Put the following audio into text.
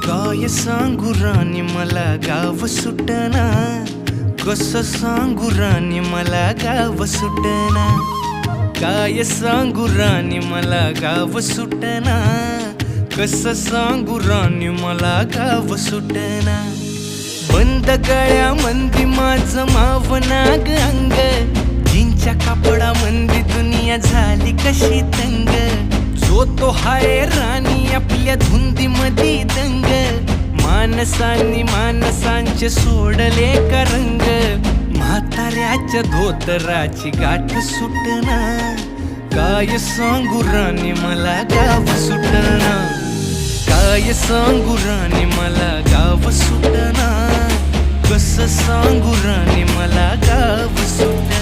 काय सांगू राणी मला गाव सुटना, कसं सांगू राणी मला गाव सुटना. काय सांगू राणी मला गाव सुटना, कसं सांगू राणी मला गाव सुटना. बंद गळ्यामंदी माझं मावनाग अंग, जीनच्या कापडामंदी दुनिया झाली कशी तंग. जो तो हाय राणी आपल्या धुंदीमधी दंग, माणसांनी माणसांचे सोडले का रंग. म्हाताऱ्याच्या धोतराची गाठ सुटना, काय सांगू राणी मला गाव सुटना. काय सांगू राणी मला गाव सुटना, कसं सांगू राणी मला गाव सुटना.